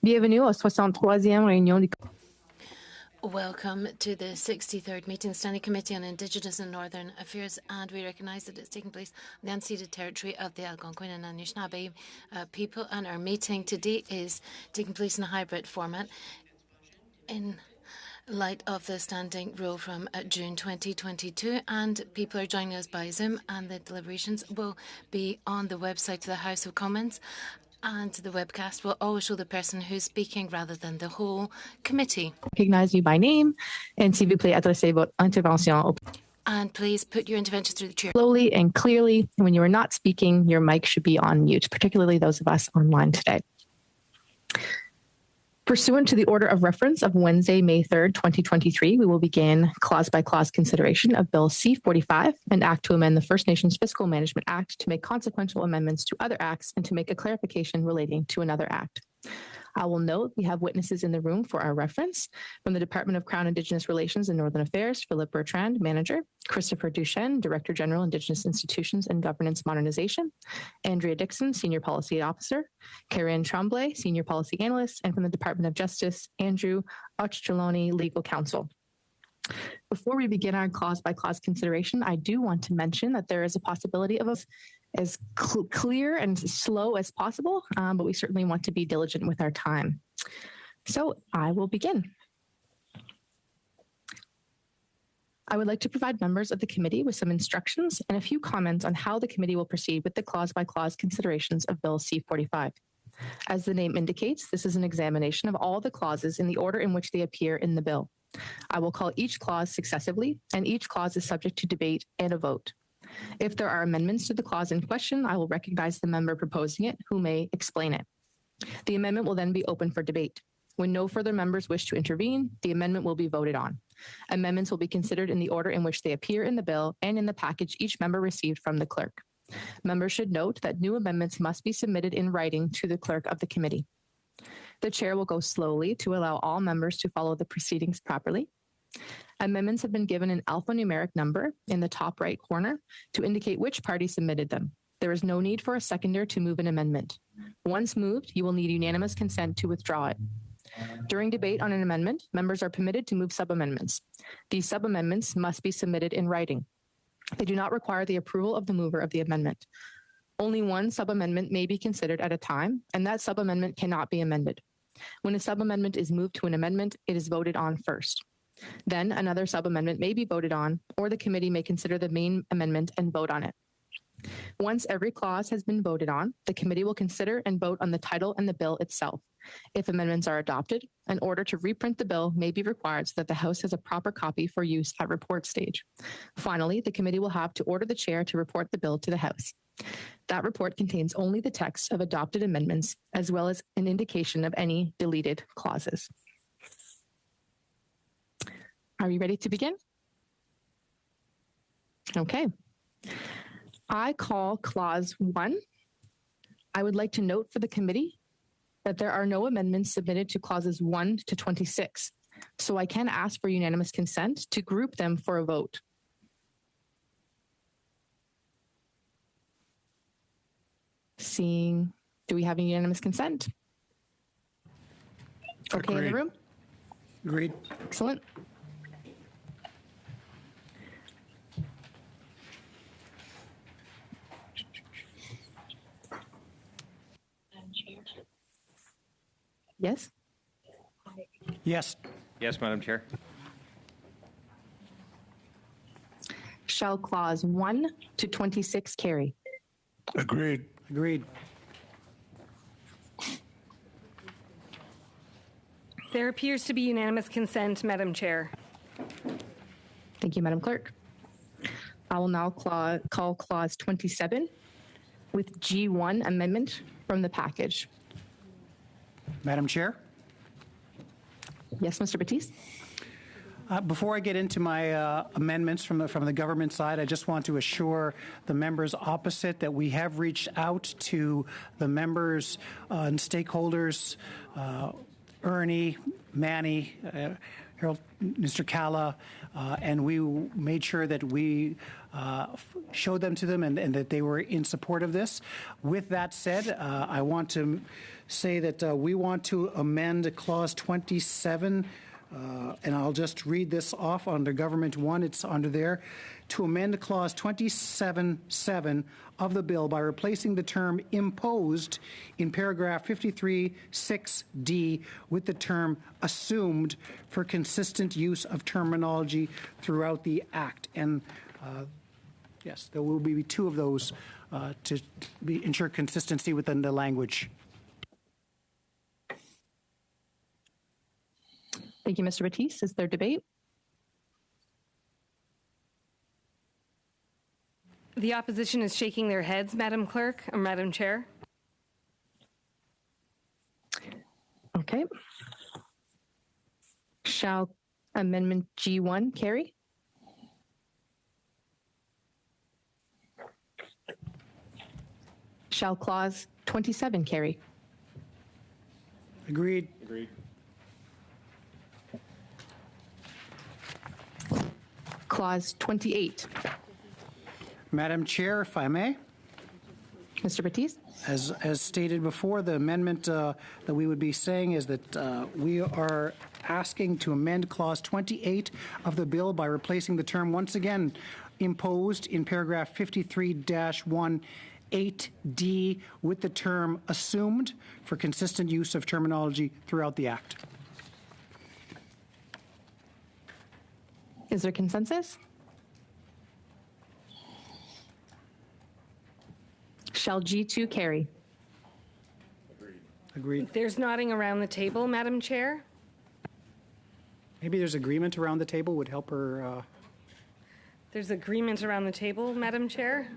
Bienvenue au 63e réunion du Welcome to the 63rd meeting of the Standing Committee on Indigenous and Northern Affairs, and we recognise that it's taking place on the unceded territory of the Algonquin and Anishinaabe people, and our meeting today is taking place in a hybrid format in light of the standing rule from June 2022, and people are joining us by Zoom, and the deliberations will be on the website of the House of Commons, and the webcast will always show the person who's speaking rather than the whole committee. Recognize you by name, and s'il vous plaît, adressez votre intervention And please put your intervention through the chair. slowly and clearly. When you are not speaking, your mic should be on mute, particularly those of us online today. Pursuant to the order of reference of Wednesday, May 3rd, 2023, we will begin clause-by-clause consideration of Bill C-45, an act to amend the First Nations Fiscal Management Act to make consequential amendments to other acts and to make a clarification relating to another act. I will note we have witnesses in the room for our reference. From the Department of Crown Indigenous Relations and Northern Affairs, Philip Bertrand, Manager; Christopher Duchesne, Director General, Indigenous Institutions and Governance Modernization; Andrea Dixon, Senior Policy Officer; Karen Tremblay, Senior Policy Analyst; and from the Department of Justice, Andrew Ochterlony, Legal Counsel. Before we begin our clause-by-clause consideration, I do want to mention that there is a possibility of as clear and slow as possible, but we certainly want to be diligent with our time. So I will begin. I would like to provide members of the committee with some instructions and a few comments on how the committee will proceed with the clause-by-clause considerations of Bill C-45. As the name indicates, this is an examination of all the clauses in the order in which they appear in the bill. I will call each clause successively, and each clause is subject to debate and a vote. If there are amendments to the clause in question, I will recognize the member proposing it who may explain it. The amendment will then be open for debate. When no further members wish to intervene, the amendment will be voted on. Amendments will be considered in the order in which they appear in the bill and in the package each member received from the clerk. Members should note that new amendments must be submitted in writing to the clerk of the committee. The chair will go slowly to allow all members to follow the proceedings properly. Amendments have been given an alphanumeric number in the top right corner to indicate which party submitted them. There is no need for a seconder to move an amendment. Once moved, you will need unanimous consent to withdraw it. During debate on an amendment, members are permitted to move sub-amendments. These sub-amendments must be submitted in writing. They do not require the approval of the mover of the amendment. Only one sub-amendment may be considered at a time, and that sub-amendment cannot be amended. When a sub-amendment is moved to an amendment, it is voted on first. Then another sub-amendment may be voted on, or the committee may consider the main amendment and vote on it. Once every clause has been voted on, the committee will consider and vote on the title and the bill itself. If amendments are adopted, an order to reprint the bill may be required so that the House has a proper copy for use at report stage. Finally, the committee will have to order the chair to report the bill to the House. That report contains only the text of adopted amendments, as well as an indication of any deleted clauses. Are you ready to begin? Okay. I call clause 1. I would like to note for the committee that there are no amendments submitted to clauses 1 to 26, so I can ask for unanimous consent to group them for a vote. Seeing, do we have any unanimous consent? Okay. Agreed. In the room? Agreed. Excellent. Yes? Yes. Yes, Madam Chair. Shall clause 1 to 26 carry? Agreed. Agreed. There appears to be unanimous consent, Madam Chair. Thank you, Madam Clerk. I will now call clause 27 with G1 amendment from the package. Madam Chair? Yes, Mr. Batiste? Before I get into my amendments from the government side, I just want to assure the members opposite that we have reached out to the members and stakeholders Ernie, Manny, Harold, Mr. Calla, and we made sure that we showed them to them and that they were in support of this. With that said, I want to say that we want to amend Clause 27, and I'll just read this off under Government 1. It's under there. To amend Clause 27.7 of the bill by replacing the term imposed in paragraph 53.6D with the term assumed for consistent use of terminology throughout the Act. And yes, there will be two of those to ensure consistency within the language. Thank you, Mr. Batiste. Is there debate? The opposition is shaking their heads, Madam Clerk, or Madam Chair. Okay. Shall Amendment G1 carry? Shall Clause 27 carry? Agreed. Agreed. Clause 28. Madam Chair, if I may. Mr. Batiste? As stated before, the amendment that we would be saying is that we are asking to amend Clause 28 of the bill by replacing the term once again imposed in paragraph 53-1(8)D with the term assumed for consistent use of terminology throughout the Act. Is there consensus? Shall G2 carry? Agreed. There's nodding around the table, Madam Chair. Maybe there's agreement around the table would help her. There's agreement around the table, Madam Chair.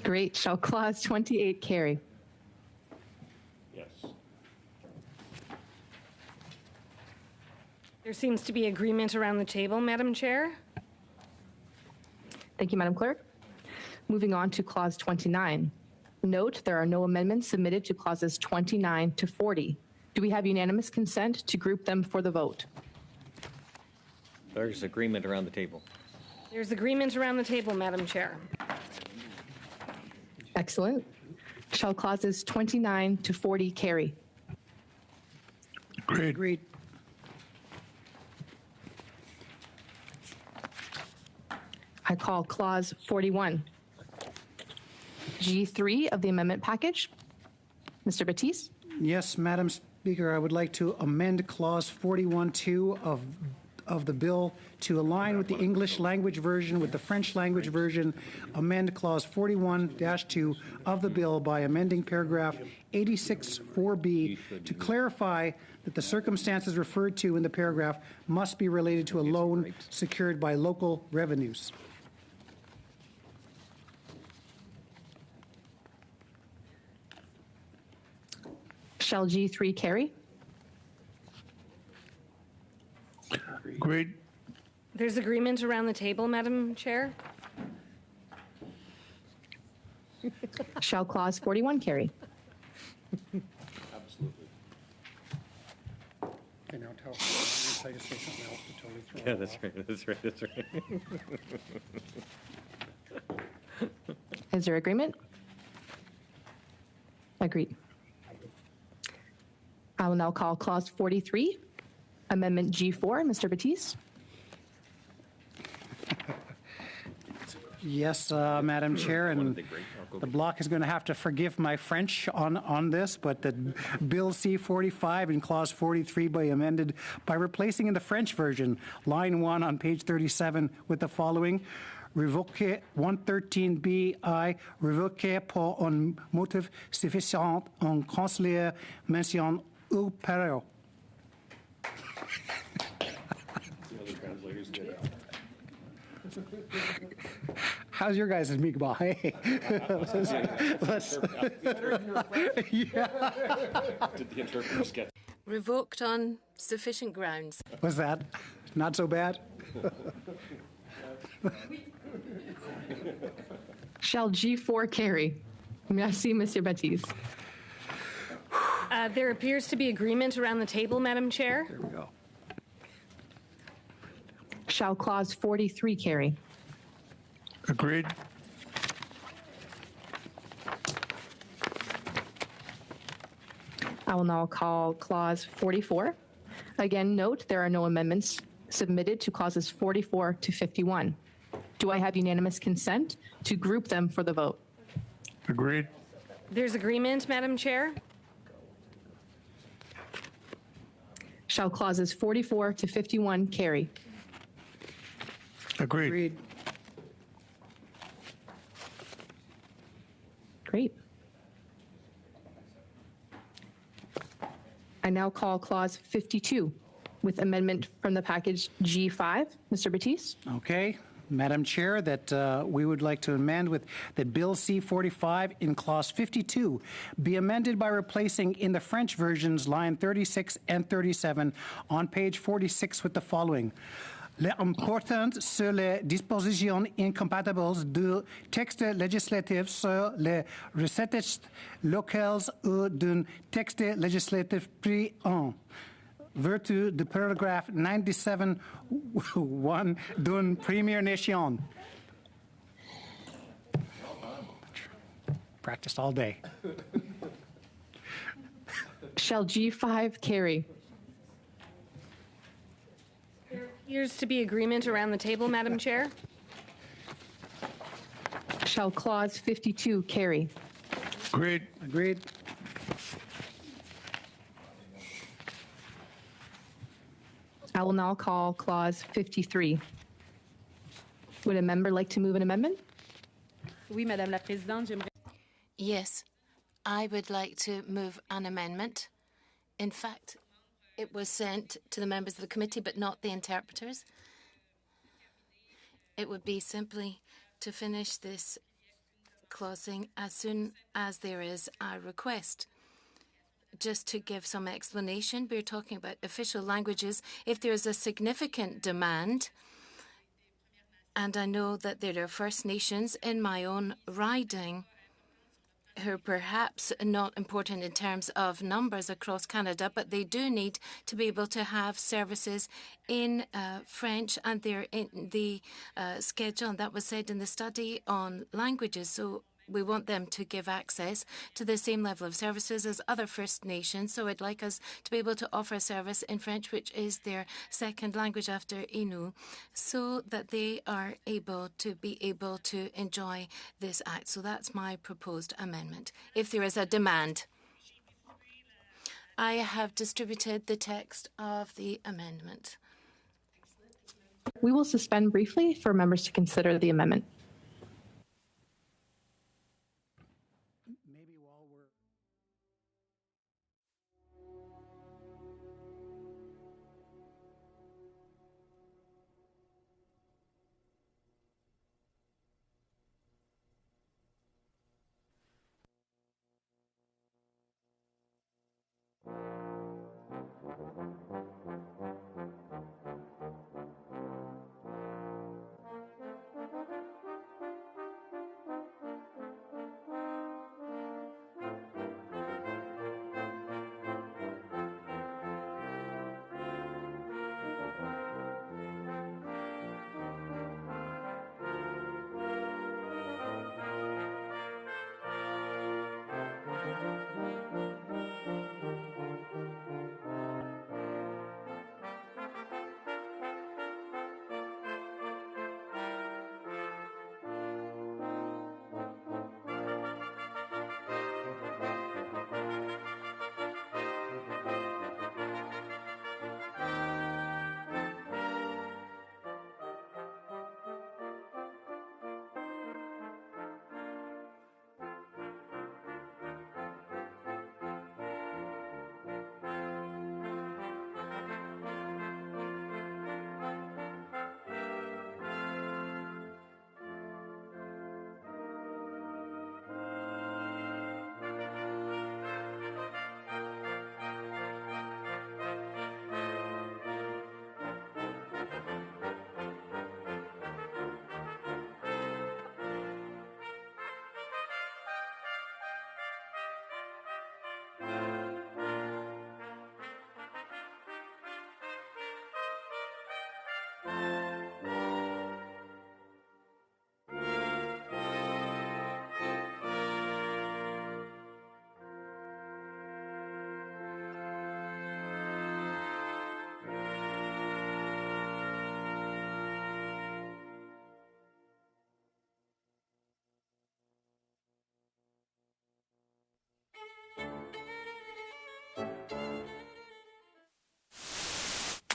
Great. Shall Clause 28 carry? Yes. There seems to be agreement around the table, Madam Chair. Thank you, Madam Clerk. Moving on to Clause 29. Note there are no amendments submitted to Clauses 29 to 40. Do we have unanimous consent to group them for the vote? There's agreement around the table. There's agreement around the table, Madam Chair. Excellent. Shall Clauses 29 to 40 carry? Agreed. I call Clause 41. G3 of the amendment package. Mr. Batiste? Yes, Madam Speaker, I would like to amend Clause 41.2 of the bill to align with the English language version with the French language version, amend Clause 41-2 of the bill by amending paragraph 86.4b to clarify that the circumstances referred to in the paragraph must be related to a loan secured by local revenues. Shall G3 carry? Agreed. There's agreement around the table, Madam Chair. Shall Clause 41 carry? Absolutely. Okay, now tell say something else to totally throw Yeah, that's right. That's right. That's right. Is there agreement? Agreed. I will now call Clause 43, Amendment G4. Mr. Batiste? Yes, Madam Chair, and the bloc is going to have to forgive my French on this, but the Bill C-45 in Clause 43 be amended by replacing in the French version line 1 on page 37 with the following: Révoquer 113bi, révoquer pour un motif suffisant en conseiller mention ou période. How's your guys' Mi'kmaq? Hey. Did the interpreters get Revoked on sufficient grounds. What's that? Not so bad? Shall G4 carry? Merci, Monsieur Baptiste. There appears to be agreement around the table, Madam Chair. There we go. Shall Clause 43 carry? Agreed. I will now call Clause 44. Again, note there are no amendments submitted to clauses 44 to 51. Do I have unanimous consent to group them for the vote? Agreed. There's agreement, Madam Chair. Shall clauses 44 to 51 carry? Agreed. Agreed. Great. I now call Clause 52 with amendment from the package G5. Mr. Batiste? Okay. Madam Chair, that we would like to amend with that Bill C-45 in Clause 52 be amended by replacing in the French versions line 36 and 37 on page 46 with the following. L'important sur les dispositions incompatibles du texte législatif sur les recettes locales ou d'un texte législatif pris en vertu de paragraphe 97.1 d'une première nation. Practiced all day. Shall G5 carry? Appears to be agreement around the table, Madam Chair. Shall Clause 52 carry? Agreed. Agreed. I will now call Clause 53. Would a member like to move an amendment? Oui, Madame la Présidente, j'aimerais. Yes, I would like to move an amendment. In fact, it was sent to the members of the committee, but not the interpreters. It would be simply to finish this clausing as soon as there is a request. Just to give some explanation, we're talking about official languages. If there is a significant demand, and I know that there are First Nations in my own riding who are perhaps not important in terms of numbers across Canada, but they do need to be able to have services in French, and they're in the schedule, and that was said in the study on languages. So we want them to give access to the same level of services as other First Nations. So I'd like us to be able to offer a service in French, which is their second language after Innu, so that they are able to enjoy this act. So that's my proposed amendment. If there is a demand, I have distributed the text of the amendment. We will suspend briefly for members to consider the amendment. Maybe while we're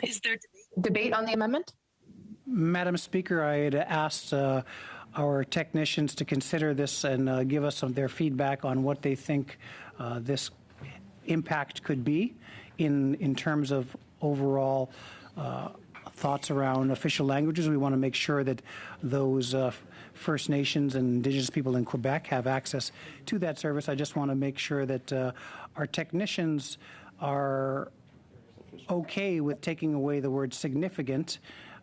Is there debate on the amendment? Madam Speaker, I had asked our technicians to consider this and give us their feedback on what they think this impact could be in terms of overall thoughts around official languages. We want to make sure that those First Nations and Indigenous people in Quebec have access to that service. I just want to make sure that our technicians are okay with taking away the word significant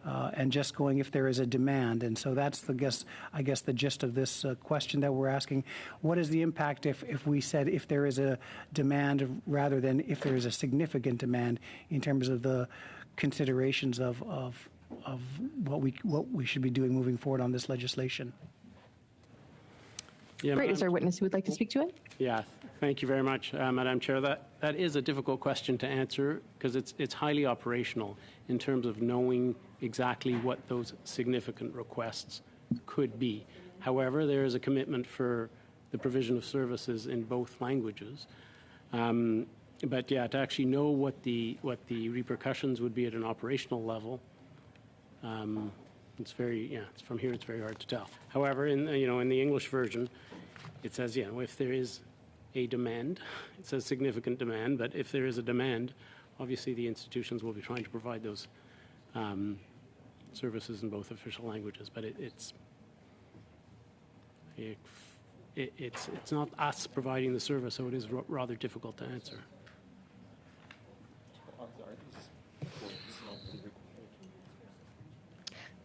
and just going if there is a demand. And so that's I guess the gist of this question that we're asking. What is the impact if we said if there is a demand rather than if there is a significant demand in terms of the considerations of what we should be doing moving forward on this legislation? Yeah, Great. Is there a witness who would like to speak to it? Yeah, thank you very much, Madam Chair. That is a difficult question to answer because it's highly operational in terms of knowing exactly what those significant requests could be. However, there is a commitment for the provision of services in both languages. But yeah, to actually know what the repercussions would be at an operational level, it's from here it's very hard to tell. However, in the English version, it says if there is a demand, it says significant demand, but if there is a demand, obviously the institutions will be trying to provide those services in both official languages. But it's not us providing the service, so it is rather difficult to answer.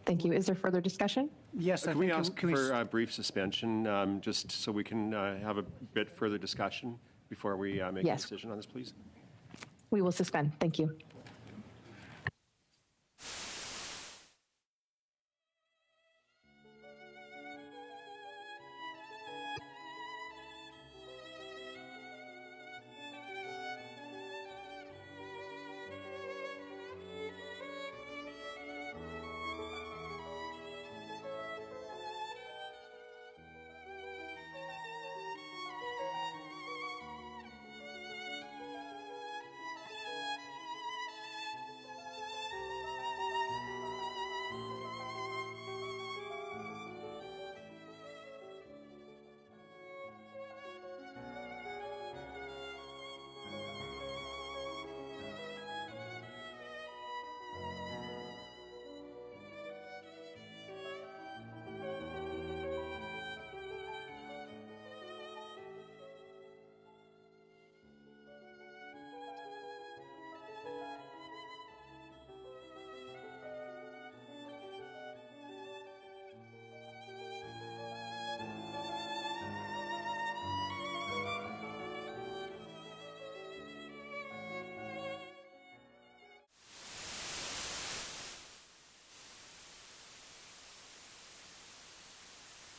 Thank you. Is there further discussion? Yes. Can we ask for a brief suspension, just so we can have a bit further discussion before we make a decision on this, please? We will suspend. Thank you.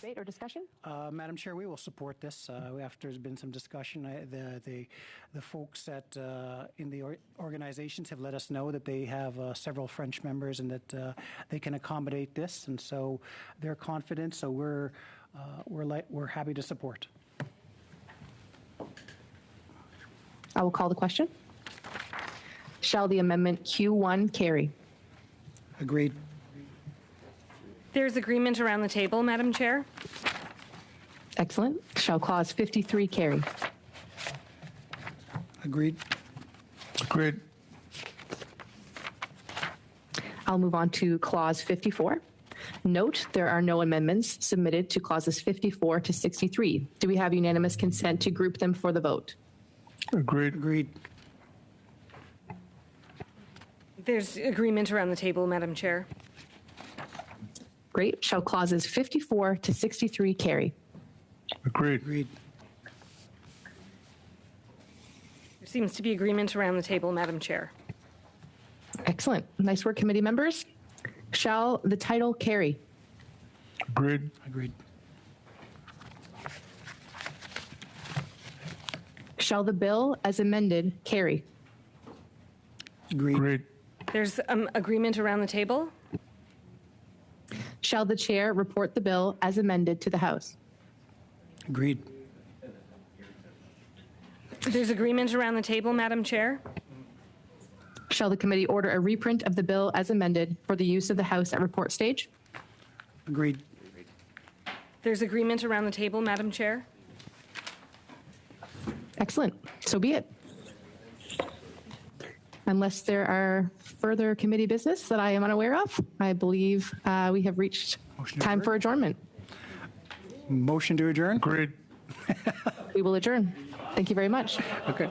Debate or discussion? Madam Chair, we will support this after there's been some discussion. The folks in the organizations have let us know that they have several French members and that they can accommodate this, and so they're confident. So we're happy to support. I will call the question. Shall the amendment Q1 carry? Agreed. There's agreement around the table, Madam Chair. Excellent. Shall clause 53 carry? Agreed. Agreed. I'll move on to clause 54. Note there are no amendments submitted to clauses 54 to 63. Do we have unanimous consent to group them for the vote? Agreed. Agreed. There's agreement around the table, Madam Chair. Great. Shall clauses 54 to 63 carry? Agreed. Agreed. There seems to be agreement around the table, Madam Chair. Excellent. Nice work, committee members. Shall the title carry? Agreed. Agreed. Shall the bill as amended carry? Agreed. Agreed. There's agreement around the table. Shall the chair report the bill as amended to the House? Agreed. There's agreement around the table, Madam Chair. Shall the committee order a reprint of the bill as amended for the use of the House at report stage? Agreed. There's agreement around the table, Madam Chair. Excellent. So be it. Unless there are further committee business that I am unaware of, I believe we have reached Motion to time adjourn. for adjournment. Motion to adjourn? Agreed. We will adjourn. Thank you very much. Okay.